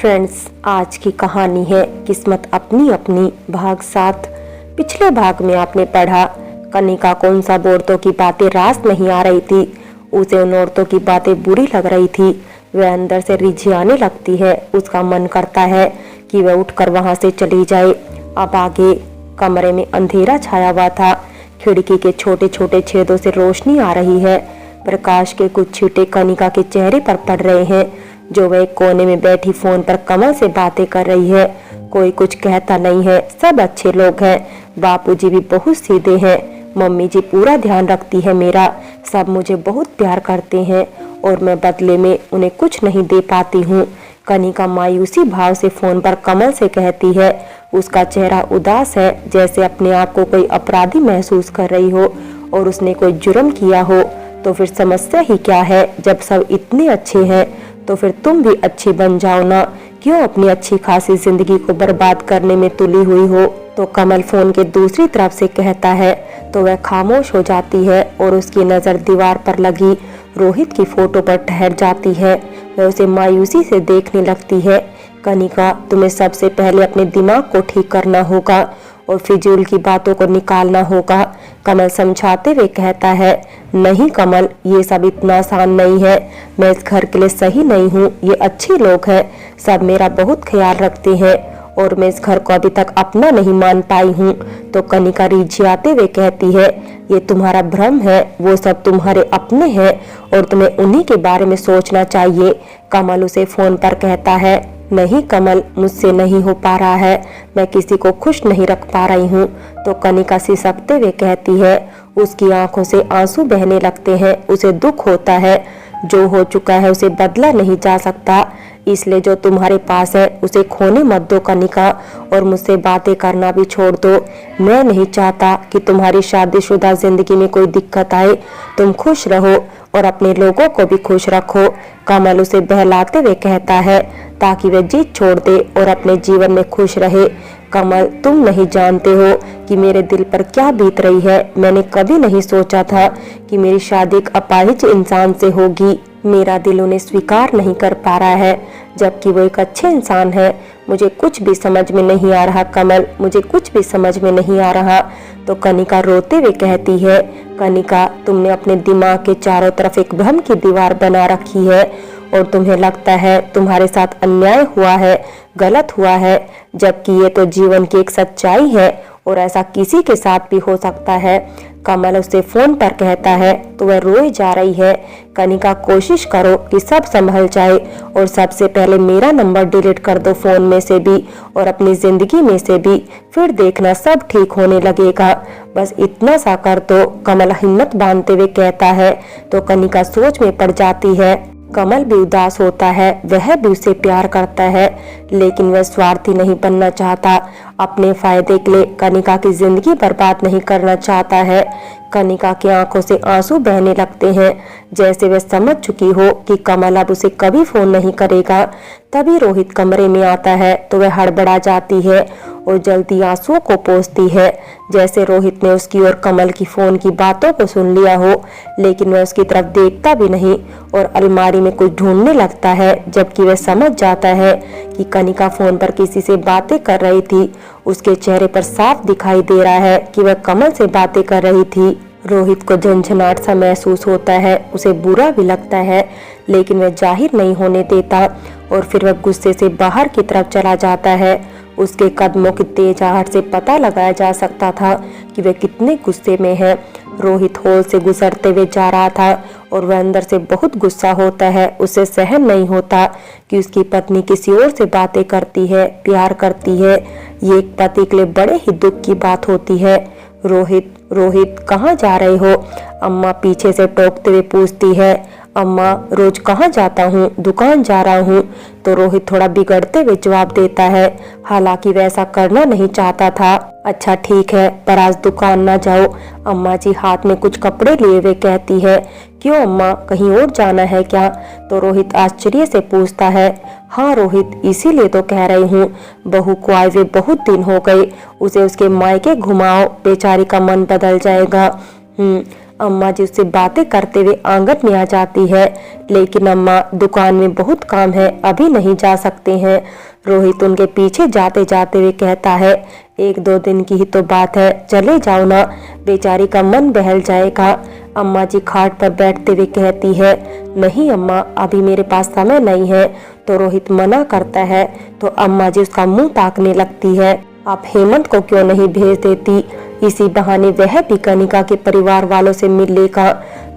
Friends, आज की कहानी है किस्मत अपनी अपनी भाग 7। पिछले भाग में आपने पढ़ा कनिका को उन सब औरतों की बातें रास नहीं आ रही थी। उसे उन औरतों की बातें बुरी लग रही थी। वह अंदर से रिझाने लगती है। उसका मन करता है कि वह उठकर वहां से चली जाए। अब आगे कमरे में अंधेरा छाया हुआ था। खिड़की के छोटे छोटे छेदों से रोशनी आ रही है। प्रकाश के कुछ छींटे कनिका के चेहरे पर पड़ रहे हैं, जो वह कोने में बैठी फोन पर कमल से बातें कर रही है। कोई कुछ कहता नहीं है, सब अच्छे लोग हैं। बापूजी भी बहुत सीधे हैं। मम्मी जी पूरा ध्यान रखती है मेरा। सब मुझे बहुत प्यार करते हैं और मैं बदले में उन्हें कुछ नहीं दे पाती हूँ। कनिका मायूसी भाव से फोन पर कमल से कहती है। उसका चेहरा उदास है, जैसे अपने आप को कोई अपराधी महसूस कर रही हो और उसने कोई जुर्म किया हो। तो फिर समस्या ही क्या है? जब सब इतने अच्छे हैं तो फिर तुम भी अच्छी बन जाओ ना। क्यों अपनी अच्छी खासी जिंदगी को बर्बाद करने में तुली हुई हो? तो कमल फोन के दूसरी तरफ से कहता है तो वह खामोश हो जाती है और उसकी नजर दीवार पर लगी रोहित की फोटो पर ठहर जाती है। वह उसे मायूसी से देखने लगती है। कनिका, तुम्हें सबसे पहले अपने दिमाग को ठीक करना होगा और फिजूल की बातों को निकालना होगा। कमल समझाते हुए कहता है, नहीं कमल, ये सब इतना आसान नहीं है। मैं इस घर के लिए सही नहीं हूँ। ये अच्छे लोग हैं, सब मेरा बहुत ख्याल रखते हैं और मैं इस घर को अभी तक अपना नहीं मान पाई हूँ। तो कनिका रिझाते हुए कहती है, ये तुम्हारा भ्रम है। वो सब तुम्हारे अपने हैं और तुम्हें उन्हीं के बारे में सोचना चाहिए। कमल उसे फोन पर कहता है, नहीं कमल, मुझसे नहीं हो पा रहा है। मैं किसी को खुश नहीं रख पा रही हूँ। तो कनिका सिसकते हुए कहती है। उसकी आंखों से आंसू बहने लगते हैं। उसे दुख होता है। जो हो चुका है उसे बदला नहीं जा सकता, इसलिए जो तुम्हारे पास है उसे खोने मत दो कनिका, और मुझसे बातें करना भी छोड़ दो। मैं नहीं चाहता कि तुम्हारी शादीशुदा जिंदगी में कोई दिक्कत आए। तुम खुश रहो और अपने लोगों को भी खुश रखो। कमल उसे बहलाते हुए कहता है, ताकि वह जीत छोड़ दे और अपने जीवन में खुश रहे। कमल, तुम नहीं जानते हो कि मेरे दिल पर क्या बीत रही है। मैंने कभी नहीं सोचा था कि मेरी शादी एक अपाहिज इंसान से होगी। मेरा दिल उन्हें स्वीकार नहीं कर पा रहा है, जबकि वो एक अच्छे इंसान है। मुझे कुछ भी समझ में नहीं आ रहा कमल, मुझे कुछ भी समझ में नहीं आ रहा। तो कनिका रोते हुए कहती है, कनिका, तुमने अपने दिमाग के चारों तरफ एक भ्रम की दीवार बना रखी है और तुम्हें लगता है तुम्हारे साथ अन्याय हुआ है, गलत हुआ है, जबकि ये तो जीवन की एक सच्चाई है और ऐसा किसी के साथ भी हो सकता है। कमल उसे फोन पर कहता है तो वह रोई जा रही है। कनिका, कोशिश करो कि सब संभल जाए और सबसे पहले मेरा नंबर डिलीट कर दो फोन में से भी और अपनी जिंदगी में से भी, फिर देखना सब ठीक होने लगेगा। बस इतना सा कर दो, कमल हिम्मत बांधते हुए कहता है। तो कनिका सोच में पड़ जाती है। कमल भी उदास होता है। वह भी उसे प्यार करता है, लेकिन वह स्वार्थी नहीं बनना चाहता। अपने फायदे के लिए कनिका की जिंदगी बर्बाद नहीं करना चाहता है। कनिका की आंखों से आंसू बहने लगते हैं, जैसे वह समझ चुकी हो कि कमल अब उसे कभी फोन नहीं करेगा। तभी रोहित कमरे में आता है तो वह हड़बड़ा जाती है और जल्दी आंसुओं को पोंछती है, जैसे रोहित ने उसकी और कमल की फोन की बातों को सुन लिया हो। लेकिन वह उसकी तरफ देखता भी नहीं और अलमारी में कुछ ढूंढने लगता है, जबकि वह समझ जाता है कि कनिका फोन पर किसी से बातें कर रही थी। उसके चेहरे पर साफ दिखाई दे रहा है कि वह कमल से बातें कर रही थी। रोहित को झंझनाहट सा महसूस होता है। उसे बुरा भी लगता है, लेकिन वह जाहिर नहीं होने देता और फिर वह गुस्से से बाहर की तरफ चला जाता है। उसके कदमों की तेज आहट से पता लगाया जा सकता था कि वह कितने गुस्से में है। रोहित हॉल से गुजरते हुए जा रहा था और वह अंदर से बहुत गुस्सा होता है। उसे सहन नहीं होता कि उसकी पत्नी किसी और से बातें करती है, प्यार करती है। ये एक पति के लिए बड़े ही दुख की बात होती है। रोहित, रोहित, कहाँ जा रहे हो? अम्मा पीछे से टोकते हुए पूछती है। अम्मा, रोज कहाँ जाता हूँ? दुकान जा रहा हूँ। तो रोहित थोड़ा बिगड़ते हुए जवाब देता है, हालांकि वह ऐसा करना नहीं चाहता था। अच्छा ठीक है, पर आज दुकान ना जाओ। अम्मा जी हाथ में कुछ कपड़े लिए हुए कहती है। क्यों अम्मा, कहीं और जाना है क्या? तो रोहित आश्चर्य से पूछता है। हाँ रोहित, इसीलिए तो कह रही हूँ, बहू को आए हुए बहुत दिन हो गए। उसे उसके मायके घुमाओ, बेचारी का मन बदल जाएगा। अम्मा जी उससे बातें करते हुए आंगन में आ जाती है। लेकिन अम्मा, दुकान में बहुत काम है, अभी नहीं जा सकते हैं। रोहित उनके पीछे जाते जाते हुए कहता है, 1-2 दिन की ही तो बात है, चले जाओ ना, बेचारी का मन बहल जाएगा। अम्मा जी खाट पर बैठते हुए कहती है, नहीं अम्मा, अभी मेरे पास समय नहीं है। तो रोहित मना करता है तो अम्मा जी उसका मुंह ताकने लगती है। आप हेमंत को क्यों नहीं भेज देती, इसी बहाने वह भी कनिका के परिवार वालों से मिल लेगा।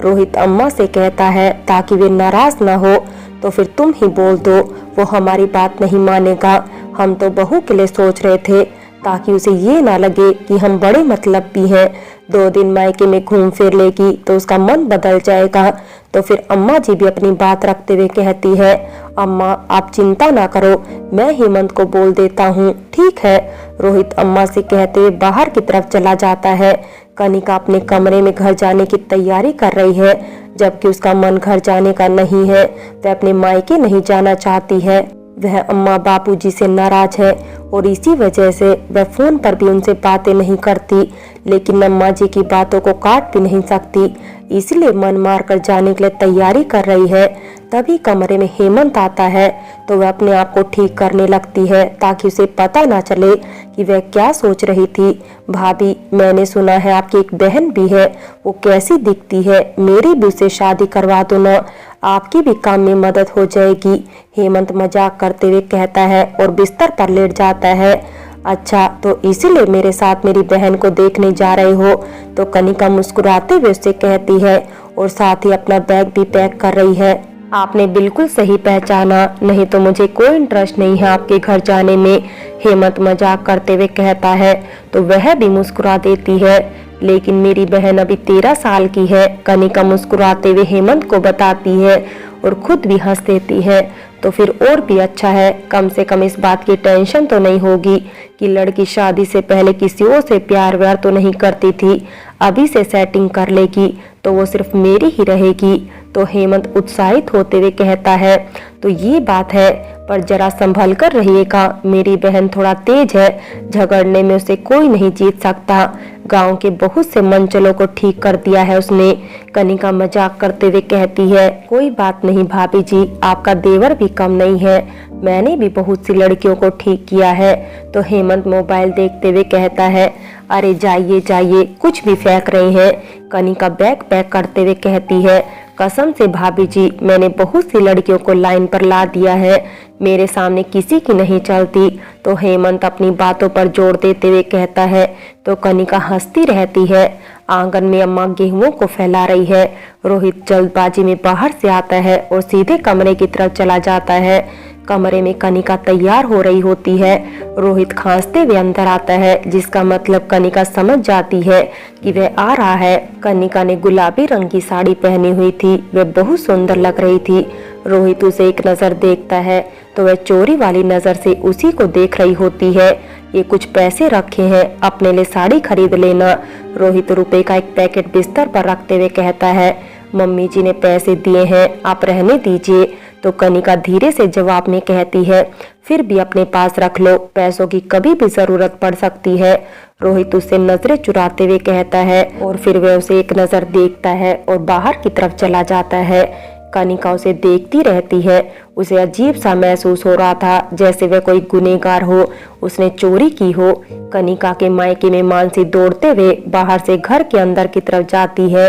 रोहित अम्मा से कहता है, ताकि वे नाराज ना हो। तो फिर तुम ही बोल दो, वो हमारी बात नहीं मानेगा। हम तो बहू के लिए सोच रहे थे, ताकि उसे ये ना लगे कि हम बड़े मतलबी हैं। 2 दिन मायके में घूम फिर लेगी तो उसका मन बदल जाएगा। तो फिर अम्मा जी भी अपनी बात रखते हुए कहती है, अम्मा आप चिंता ना करो, मैं हेमंत को बोल देता हूँ, ठीक है। रोहित अम्मा से कहते हुए बाहर की तरफ चला जाता है। कनिका अपने कमरे में घर जाने की तैयारी कर रही है, जबकि उसका मन घर जाने का नहीं है। वह अपने मायके नहीं जाना चाहती है। वह अम्मा बापूजी से नाराज है और इसी वजह से वह फोन पर भी उनसे बातें नहीं करती। लेकिन अम्मा जी की बातों को काट भी नहीं सकती, इसलिए मन मार कर जाने के लिए तैयारी कर रही है। तभी कमरे में हेमंत आता है तो वह अपने आप को ठीक करने लगती है, ताकि उसे पता ना चले कि वह क्या सोच रही थी। भाभी, मैंने सुना है आपकी एक बहन भी है, वो कैसी दिखती है, मेरी भी उससे शादी करवा दो ना, आपकी भी काम में मदद हो जाएगी। हेमंत मजाक करते हुए कहता है और बिस्तर पर लेट जाता है। अच्छा, तो इसीलिए मेरे साथ मेरी बहन को देखने जा रहे हो? तो कनिका मुस्कुराते हुए उससे कहती है और साथ ही अपना बैग भी पैक कर रही है। आपने बिल्कुल सही पहचाना, नहीं तो मुझे कोई इंटरेस्ट नहीं है आपके घर जाने में, हेमंत मजाक करते हुए कहता है। तो वह भी मुस्कुरा देती है, लेकिन मेरी बहन अभी 13 साल की है, कनिका मुस्कुराते हुए हेमंत को बताती है और खुद भी हंस देती है। तो फिर और भी अच्छा है, कम से कम इस बात की टेंशन तो नहीं होगी कि लड़की शादी से पहले किसी और से प्यार व्यार तो नहीं करती थी, अभी से सेटिंग कर लेगी तो वो सिर्फ मेरी ही रहेगी। तो हेमंत उत्साहित होते हुए कहता है, तो ये बात है, पर जरा संभल कर रहिएगा, मेरी बहन थोड़ा तेज है, झगड़ने में उसे कोई नहीं जीत सकता, गांव के बहुत से मनचलों को ठीक कर दिया है उसने। कनिका मजाक करते हुए कहती है, कोई बात नहीं भाभी जी, आपका देवर भी कम नहीं है, मैंने भी बहुत सी लड़कियों को ठीक किया है। तो हेमंत मोबाइल देखते हुए कहता है, अरे जाइए जाइए, कुछ भी फेंक रहे हैं। कनिका बैग पैक करते हुए कहती है, कसम से भाभी जी, मैंने बहुत सी लड़कियों को लाइन पर ला दिया है, मेरे सामने किसी की नहीं चलती। तो हेमंत अपनी बातों पर जोर देते हुए कहता है। तो कनिका हंसती रहती है। आंगन में अम्मा गेहूं को फैला रही है। रोहित जल्दबाजी में बाहर से आता है और सीधे कमरे की तरफ चला जाता है। कमरे में कनिका तैयार हो रही होती है। रोहित खांसते हुए अंदर आता है, जिसका मतलब कनिका समझ जाती है कि वह आ रहा है। कनिका ने गुलाबी रंग की साड़ी पहनी हुई थी, वह बहुत सुंदर लग रही थी। रोहित उसे एक नजर देखता है तो वह चोरी वाली नजर से उसी को देख रही होती है। ये कुछ पैसे रखे हैं, अपने लिए साड़ी खरीद लेना। रोहित रुपए का एक पैकेट बिस्तर पर रखते हुए कहता है, मम्मी जी ने पैसे दिए हैं, आप रहने दीजिए। तो कनिका धीरे से जवाब में कहती है, फिर भी अपने पास रख लो, पैसों की कभी भी जरूरत पड़ सकती है। रोहित उससे नजरें चुराते हुए कहता है और फिर वह उसे एक नजर देखता है और बाहर की तरफ चला जाता है। कनिका उसे देखती रहती है। उसे अजीब सा महसूस हो रहा था, जैसे वह कोई गुनहगार हो, उसने चोरी की हो। कनिका के मायके में मानसी दौड़ते हुए बाहर से घर के अंदर की तरफ जाती है।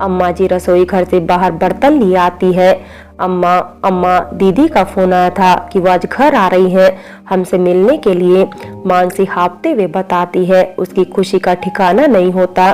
अम्मा जी रसोई घर से बाहर बर्तन लिए आती है। अम्मा अम्मा, दीदी का फोन आया था कि वो आज घर आ रही है हमसे मिलने के लिए। मानसी हाँफते हुए बताती है, उसकी खुशी का ठिकाना नहीं होता।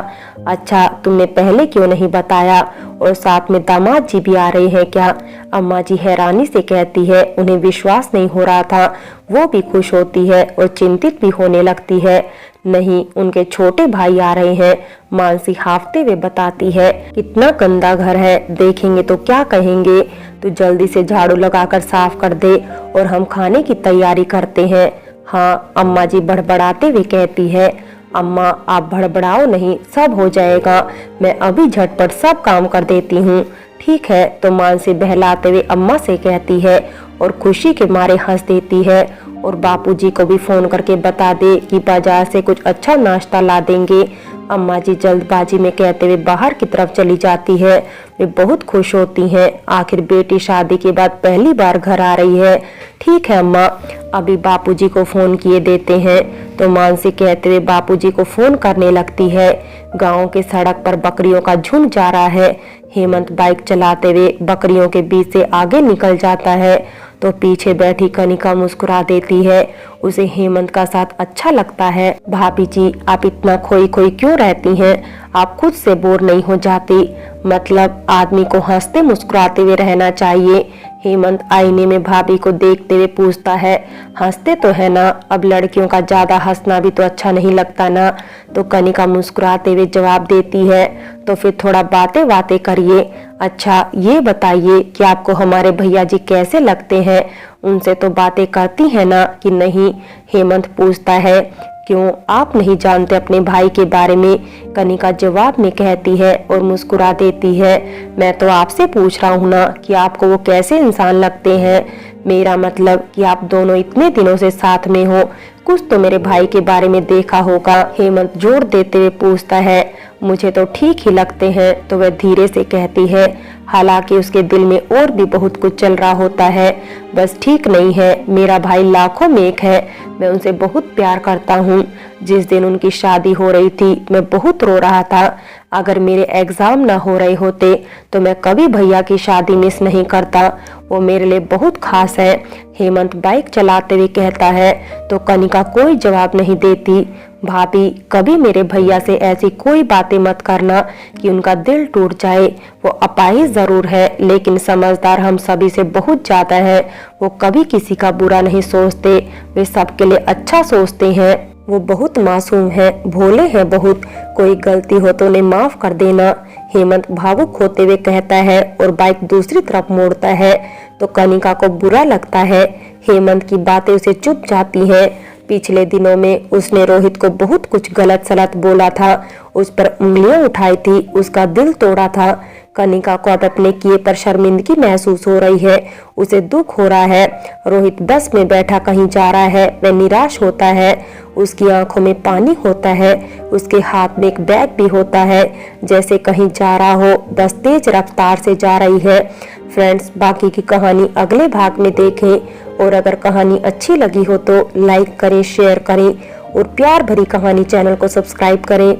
अच्छा, तुमने पहले क्यों नहीं बताया, और साथ में दामाद जी भी आ रहे हैं क्या? अम्मा जी हैरानी से कहती है, उन्हें विश्वास नहीं हो रहा था। वो भी खुश होती है और चिंतित भी होने लगती है। नहीं, उनके छोटे भाई आ रहे हैं, मानसी हाँफते हुए बताती है। कितना गंदा घर है, देखेंगे तो क्या कहेंगे। तो जल्दी से झाड़ू लगाकर साफ कर दे और हम खाने की तैयारी करते हैं। हाँ, अम्मा जी बड़बड़ाते हुए कहती है। अम्मा, आप बड़बड़ाओ नहीं, सब हो जाएगा, मैं अभी झटपट सब काम कर देती हूँ। ठीक है। तो मानसी बहलाते हुए अम्मा से कहती है और खुशी के मारे हंस देती है और बापूजी को भी फोन करके बता दे कि बाजार से कुछ अच्छा नाश्ता ला देंगे। अम्मा जी जल्दबाजी में कहते हुए बाहर की तरफ चली जाती है। वे बहुत खुश होती हैं, आखिर बेटी शादी के बाद पहली बार घर आ रही है। ठीक है अम्मा, अभी बापूजी को फोन किए देते हैं। तो मानसी कहते हुए बापूजी को फोन करने लगती है। गांव के सड़क पर बकरियों का झुंड जा रहा है। हेमंत बाइक चलाते हुए बकरियों के बीच से आगे निकल जाता है तो पीछे बैठी कनिका मुस्कुरा देती है। उसे हेमंत का साथ अच्छा लगता है। भाभी जी, आप इतना खोई खोई क्यों रहती हैं? आप खुद से बोर नहीं हो जाती? मतलब आदमी को हंसते मुस्कुराते हुए रहना चाहिए। हेमंत आईने में भाभी को देखते हुए पूछता है, हंसते तो है ना? अब लड़कियों का ज्यादा हंसना भी तो अच्छा नहीं लगता ना। तो कनिका मुस्कुराते हुए जवाब देती है, तो फिर थोड़ा बातें बातें करिए। अच्छा ये बताइए कि आपको हमारे भैया जी कैसे लगते हैं? उनसे तो बातें करती है ना कि नहीं? हेमंत पूछता है। क्यों, आप नहीं जानते अपने भाई के बारे में? कनिका जवाब में कहती है और मुस्कुरा देती है। मैं तो आपसे पूछ रहा हूँ ना कि आपको वो कैसे इंसान लगते हैं। मेरा मतलब कि आप दोनों इतने दिनों से साथ में हो, कुछ तो मेरे भाई के बारे में देखा होगा। हेमंत जोर देते हुए पूछता है, मुझे तो ठीक ही लगते हैं। तो वह धीरे से कहती है, हालांकि उसके दिल में और भी बहुत कुछ चल रहा होता है, बस ठीक नहीं है। मेरा भाई लाखों में एक है, मैं उनसे बहुत प्यार करता हूँ। जिस दिन उनकी शादी हो रही थी मैं बहुत रो रहा था। अगर मेरे एग्जाम ना हो रहे होते तो मैं कभी भैया की शादी मिस नहीं करता। वो मेरे लिए बहुत खास है। हेमंत बाइक चलाते हुए कहता है तो कनिका कोई जवाब नहीं देती। भाभी, कभी मेरे भैया से ऐसी कोई बातें मत करना कि उनका दिल टूट जाए। वो अपाहिज जरूर है लेकिन समझदार हम सभी से बहुत ज्यादा है। वो कभी किसी का बुरा नहीं सोचते, वे सबके लिए अच्छा सोचते हैं। वो बहुत मासूम है, भोले हैं बहुत। कोई गलती हो तो उन्हें माफ कर देना। हेमंत भावुक होते हुए कहता है और बाइक दूसरी तरफ मोड़ता है तो कनिका को बुरा लगता है। हेमंत की बातें उसे चुप जाती हैं। पिछले दिनों में उसने रोहित को बहुत कुछ गलत सलत बोला था, उस पर उंगलियां उठाई थी, उसका दिल तोड़ा था। कनिका को अब अपने किए पर शर्मिंदगी महसूस हो रही है, उसे दुख हो रहा है। रोहित बस में बैठा कहीं जा रहा है, वह निराश होता है। उसकी आंखों में पानी होता है। उसके हाथ में एक बैग भी होता है, जैसे कहीं जा रहा हो, बस तेज रफ्तार से जा रही है। फ्रेंड्स, बाकी की कहानी अगले भाग में देखें और अगर कहानी अच्छी लगी हो तो लाइक करें, शेयर करें और प्यार भरी कहानी चैनल को सब्सक्राइब करें।